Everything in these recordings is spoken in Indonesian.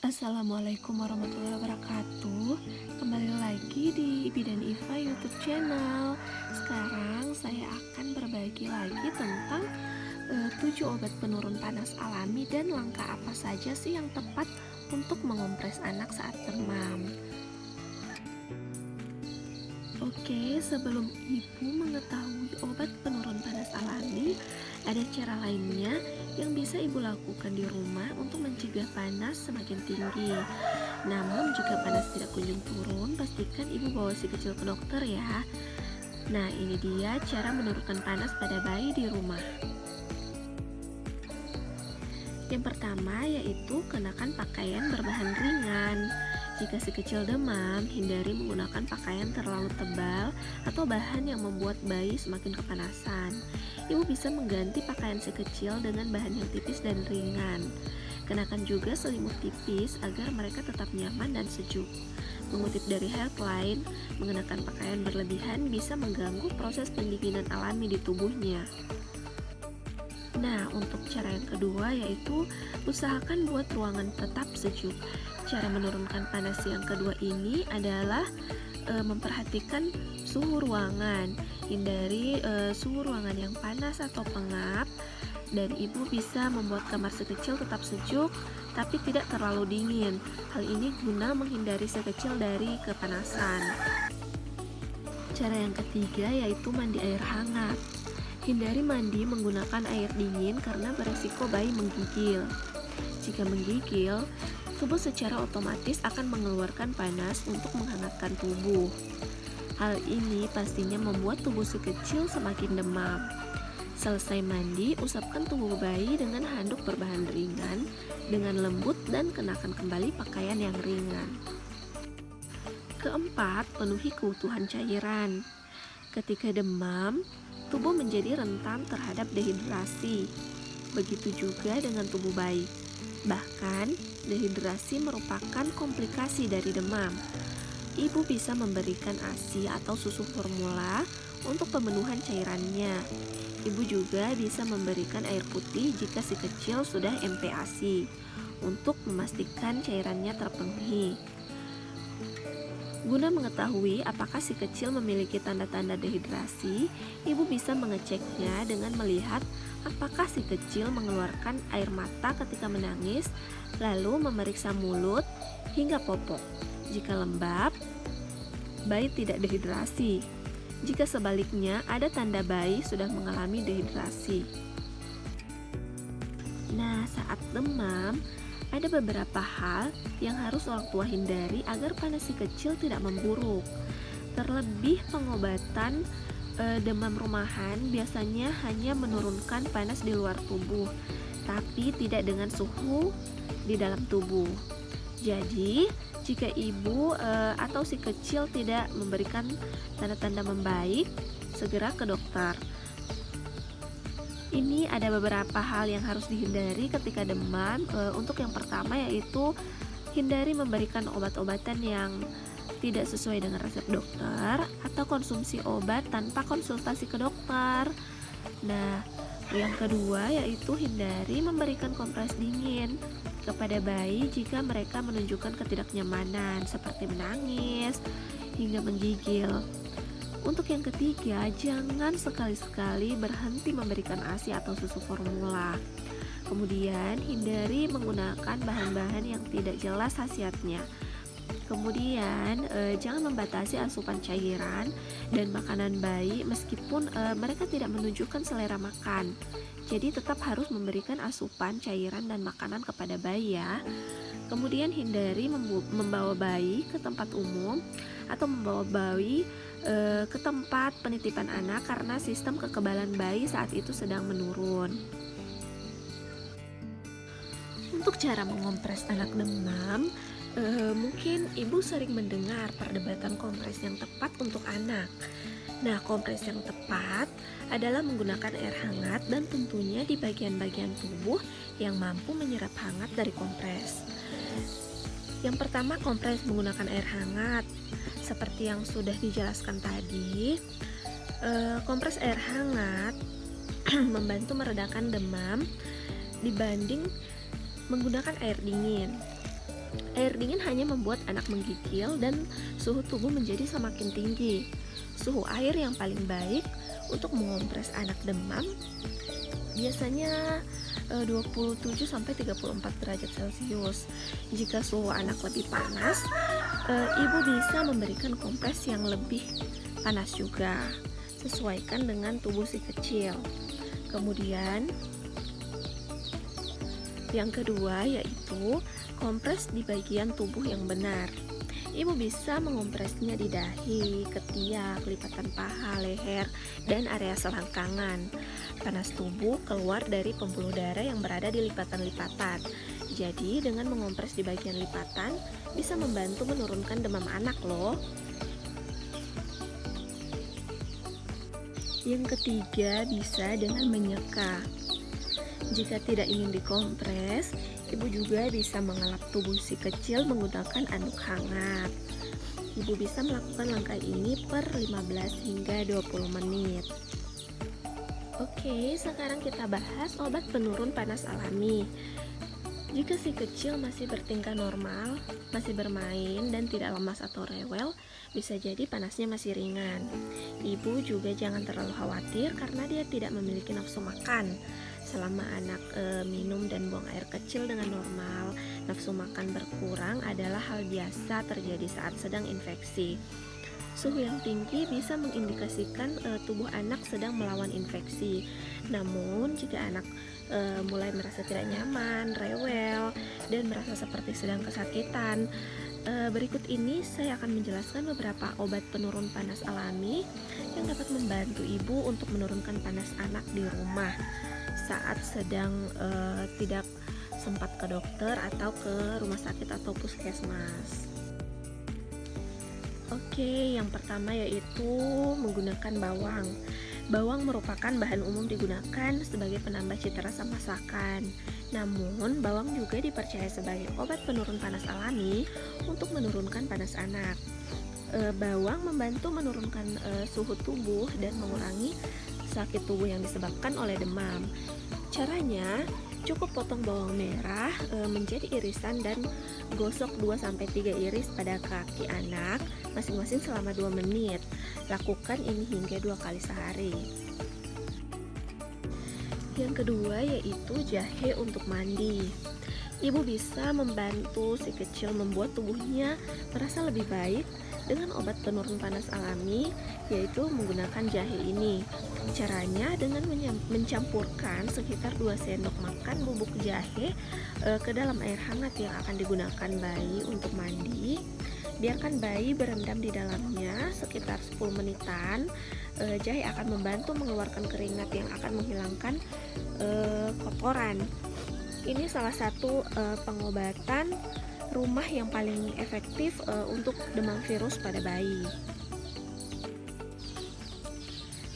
Assalamualaikum warahmatullahi wabarakatuh. Kembali lagi di Ibi dan Iva YouTube channel. Sekarang saya akan berbagi lagi tentang 7 obat penurun panas alami dan langkah apa saja sih yang tepat untuk mengompres anak saat demam. Oke, sebelum ibu mengetahui obat penurun panas alami, ada cara lainnya yang bisa ibu lakukan di rumah untuk mencegah panas semakin tinggi. Namun jika panas tidak kunjung turun, pastikan ibu bawa si kecil ke dokter ya. Nah, ini dia cara menurunkan panas pada bayi di rumah. Yang pertama yaitu kenakan pakaian berbahan ringan. Jika si kecil demam, hindari menggunakan pakaian terlalu tebal atau bahan yang membuat bayi semakin kepanasan. Ibu bisa mengganti pakaian si kecil dengan bahan yang tipis dan ringan. Kenakan juga selimut tipis agar mereka tetap nyaman dan sejuk. Mengutip dari Healthline, mengenakan pakaian berlebihan bisa mengganggu proses pendinginan alami di tubuhnya. Nah, untuk cara yang kedua yaitu usahakan buat ruangan tetap sejuk. Cara menurunkan panas yang kedua ini adalah memperhatikan suhu ruangan. Hindari suhu ruangan yang panas atau pengap, dan ibu bisa membuat kamar si kecil tetap sejuk tapi tidak terlalu dingin. Hal ini guna menghindari si kecil dari kepanasan. Cara yang ketiga yaitu mandi air hangat. Hindari mandi menggunakan air dingin karena beresiko bayi menggigil. Jika menggigil, tubuh secara otomatis akan mengeluarkan panas untuk menghangatkan tubuh. Hal ini pastinya membuat tubuh si kecil semakin demam. Selesai mandi, usapkan tubuh bayi dengan handuk berbahan ringan dengan lembut dan kenakan kembali pakaian yang ringan. Keempat, penuhi kebutuhan cairan. Ketika demam, tubuh menjadi rentan terhadap dehidrasi. Begitu juga dengan tubuh bayi. Bahkan, dehidrasi merupakan komplikasi dari demam. Ibu bisa memberikan ASI atau susu formula untuk pemenuhan cairannya. Ibu juga bisa memberikan air putih jika si kecil sudah MPASI untuk memastikan cairannya terpenuhi. Guna mengetahui apakah si kecil memiliki tanda-tanda dehidrasi, ibu bisa mengeceknya dengan melihat apakah si kecil mengeluarkan air mata ketika menangis, lalu memeriksa mulut hingga popok. Jika lembab, bayi tidak dehidrasi. Jika sebaliknya, ada tanda bayi sudah mengalami dehidrasi. Nah, saat demam, ada beberapa hal yang harus orang tua hindari agar panas si kecil tidak memburuk. Terlebih pengobatan demam rumahan biasanya hanya menurunkan panas di luar tubuh, tapi tidak dengan suhu di dalam tubuh. Jadi, jika ibu atau si kecil tidak memberikan tanda-tanda membaik, segera ke dokter. Ini ada beberapa hal yang harus dihindari ketika demam. Untuk yang pertama yaitu hindari memberikan obat-obatan yang tidak sesuai dengan resep dokter atau konsumsi obat tanpa konsultasi ke dokter. Nah, yang kedua yaitu hindari memberikan kompres dingin kepada bayi jika mereka menunjukkan ketidaknyamanan seperti menangis hingga menggigil. Untuk yang ketiga, jangan sekali-sekali berhenti memberikan ASI atau susu formula. Kemudian, hindari menggunakan bahan-bahan yang tidak jelas khasiatnya. Kemudian, jangan membatasi asupan cairan dan makanan bayi meskipun mereka tidak menunjukkan selera makan. Jadi tetap harus memberikan asupan cairan dan makanan kepada bayi ya. Kemudian hindari membawa bayi ke tempat umum atau membawa bayi ke tempat penitipan anak karena sistem kekebalan bayi saat itu sedang menurun. Untuk cara mengompres anak demam, mungkin ibu sering mendengar perdebatan kompres yang tepat untuk anak. Nah, kompres yang tepat adalah menggunakan air hangat dan tentunya di bagian-bagian tubuh yang mampu menyerap hangat dari kompres. Yang pertama, kompres menggunakan air hangat. Seperti yang sudah dijelaskan tadi, kompres air hangat membantu meredakan demam dibanding menggunakan air dingin. Air dingin hanya membuat anak menggigil dan suhu tubuh menjadi semakin tinggi. Suhu air yang paling baik untuk mengompres anak demam biasanya 27-34 derajat Celcius. Jika suhu anak lebih panas, ibu bisa memberikan kompres yang lebih panas juga. Sesuaikan dengan tubuh si kecil. Kemudian yang kedua yaitu kompres di bagian tubuh yang benar. Ibu bisa mengompresnya di dahi, ketiak, lipatan paha, leher, dan area selangkangan. Panas tubuh keluar dari pembuluh darah yang berada di lipatan-lipatan. Jadi dengan mengompres di bagian lipatan bisa membantu menurunkan demam anak loh. Yang ketiga bisa dengan menyeka. Jika tidak ingin dikompres, ibu juga bisa mengelap tubuh si kecil menggunakan anduk hangat. Ibu bisa melakukan langkah ini per 15 hingga 20 menit. Oke, sekarang kita bahas obat penurun panas alami. Jika si kecil masih bertingkah normal, masih bermain dan tidak lemas atau rewel, bisa jadi panasnya masih ringan. Ibu juga jangan terlalu khawatir karena dia tidak memiliki nafsu makan. Selama anak minum dan buang air kecil dengan normal, nafsu makan berkurang adalah hal biasa terjadi saat sedang infeksi. Suhu yang tinggi bisa mengindikasikan tubuh anak sedang melawan infeksi. Namun, jika anak mulai merasa tidak nyaman, rewel, dan merasa seperti sedang kesakitan, berikut ini saya akan menjelaskan beberapa obat penurun panas alami yang dapat membantu ibu untuk menurunkan panas anak di rumah saat sedang tidak sempat ke dokter atau ke rumah sakit atau puskesmas. Oke, yang pertama yaitu menggunakan bawang. Bawang merupakan bahan umum digunakan sebagai penambah cita rasa masakan. Namun, bawang juga dipercaya sebagai obat penurun panas alami untuk menurunkan panas anak. Bawang membantu menurunkan suhu tubuh dan mengurangi sakit tubuh yang disebabkan oleh demam. Caranya, cukup potong bawang merah menjadi irisan dan gosok 2-3 iris pada kaki anak masing-masing selama 2 menit. Lakukan ini hingga 2 kali sehari. Yang kedua yaitu jahe untuk mandi. Ibu bisa membantu si kecil membuat tubuhnya merasa lebih baik dengan obat penurun panas alami, yaitu menggunakan jahe ini. Caranya dengan mencampurkan sekitar 2 sendok makan bubuk jahe ke dalam air hangat yang akan digunakan bayi untuk mandi. Biarkan bayi berendam di dalamnya sekitar 10 menitan. Jahe akan membantu mengeluarkan keringat yang akan menghilangkan kotoran. Ini salah satu pengobatan rumah yang paling efektif untuk demam virus pada bayi.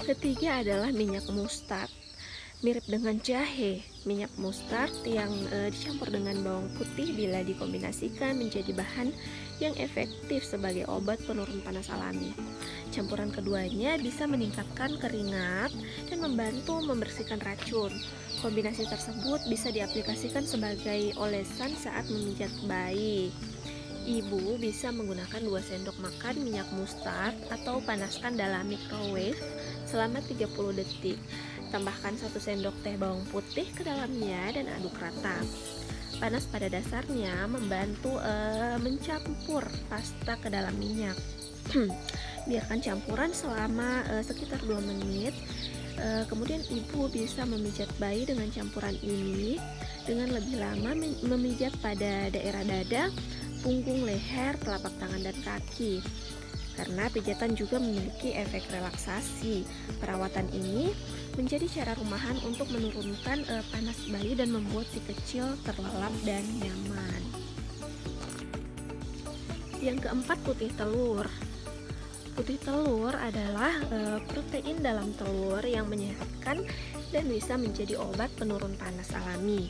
Ketiga adalah minyak mustard. Mirip dengan jahe, minyak mustard yang dicampur dengan bawang putih bila dikombinasikan menjadi bahan yang efektif sebagai obat penurun panas alami. Campuran keduanya bisa meningkatkan keringat dan membantu membersihkan racun. Kombinasi tersebut bisa diaplikasikan sebagai olesan saat memijat bayi. Ibu bisa menggunakan 2 sendok makan minyak mustard atau panaskan dalam microwave selama 30 detik. Tambahkan 1 sendok teh bawang putih ke dalamnya dan aduk rata. Panas pada dasarnya membantu mencampur pasta ke dalam minyak. Biarkan campuran selama sekitar 2 menit. Kemudian ibu bisa memijat bayi dengan campuran ini dengan lebih lama memijat pada daerah dada, punggung, leher, telapak tangan, dan kaki. Karena pijatan juga memiliki efek relaksasi. Perawatan ini menjadi cara rumahan untuk menurunkan panas bayi dan membuat si kecil terlelap dan nyaman. Yang keempat, putih telur. Putih telur adalah protein dalam telur yang menyehatkan dan bisa menjadi obat penurun panas alami.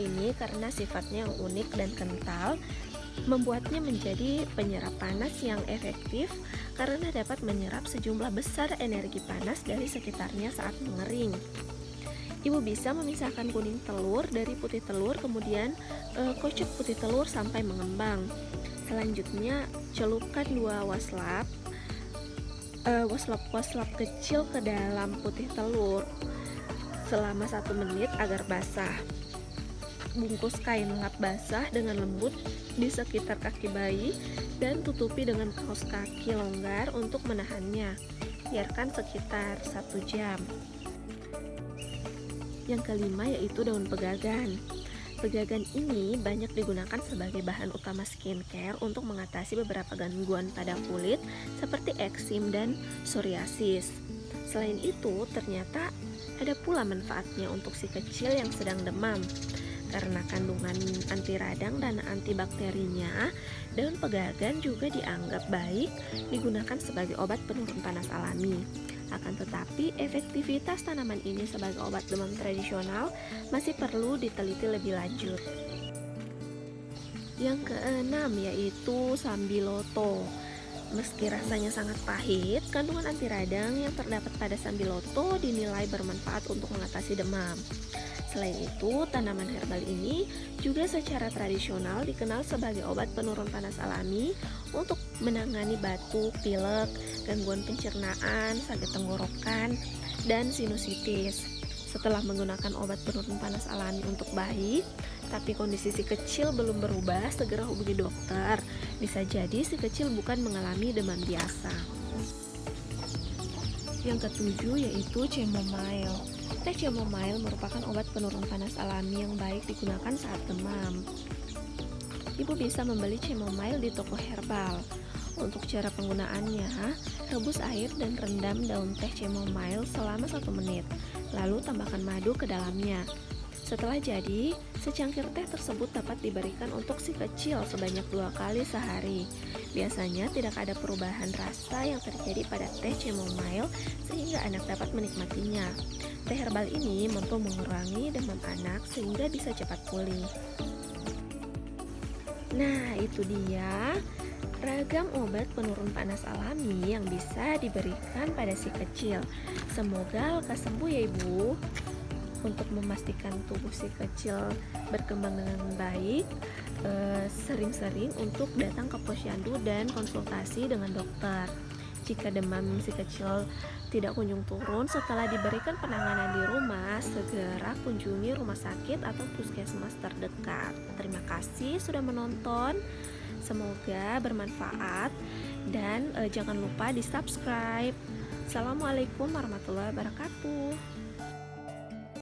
Ini karena sifatnya yang unik dan kental, membuatnya menjadi penyerap panas yang efektif karena dapat menyerap sejumlah besar energi panas dari sekitarnya saat mengering. Ibu bisa memisahkan kuning telur dari putih telur, kemudian kocok putih telur sampai mengembang. Selanjutnya celupkan 2 waslap kecil ke dalam putih telur selama 1 menit agar basah. Bungkus kain lap basah dengan lembut di sekitar kaki bayi dan tutupi dengan kaos kaki longgar untuk menahannya. Biarkan sekitar 1 jam. Yang kelima yaitu daun pegagan. Pegagan ini banyak digunakan sebagai bahan utama skincare untuk mengatasi beberapa gangguan pada kulit seperti eksim dan psoriasis. Selain itu, ternyata ada pula manfaatnya untuk si kecil yang sedang demam. Karena kandungan anti radang dan antibakterinya, daun pegagan juga dianggap baik digunakan sebagai obat penurun panas alami. Akan tetapi, efektivitas tanaman ini sebagai obat demam tradisional masih perlu diteliti lebih lanjut. Yang keenam yaitu sambiloto. Meski rasanya sangat pahit, kandungan anti radang yang terdapat pada sambiloto dinilai bermanfaat untuk mengatasi demam. Selain itu, tanaman herbal ini juga secara tradisional dikenal sebagai obat penurun panas alami untuk menangani batuk, pilek, gangguan pencernaan, sakit tenggorokan, dan sinusitis. Setelah menggunakan obat penurun panas alami untuk bayi, tapi kondisi si kecil belum berubah, segera hubungi dokter. Bisa jadi si kecil bukan mengalami demam biasa. Yang ketujuh yaitu chamomile. Teh chamomile merupakan obat penurun panas alami yang baik digunakan saat demam. Ibu bisa membeli chamomile di toko herbal. Untuk cara penggunaannya, rebus air dan rendam daun teh chamomile selama 1 menit, lalu tambahkan madu ke dalamnya. Setelah jadi, secangkir teh tersebut dapat diberikan untuk si kecil sebanyak 2 kali sehari. Biasanya tidak ada perubahan rasa yang terjadi pada teh chamomile sehingga anak dapat menikmatinya. Teh herbal ini mampu mengurangi demam anak sehingga bisa cepat pulih. Nah, itu dia ragam obat penurun panas alami yang bisa diberikan pada si kecil. Semoga lekas sembuh ya Ibu. Untuk memastikan tubuh si kecil berkembang dengan baik, sering-sering untuk datang ke posyandu dan konsultasi dengan dokter. Jika demam si kecil tidak kunjung turun setelah diberikan penanganan di rumah, segera kunjungi rumah sakit atau puskesmas terdekat. Terima kasih sudah menonton. Semoga bermanfaat dan jangan lupa di subscribe. Assalamualaikum warahmatullahi wabarakatuh.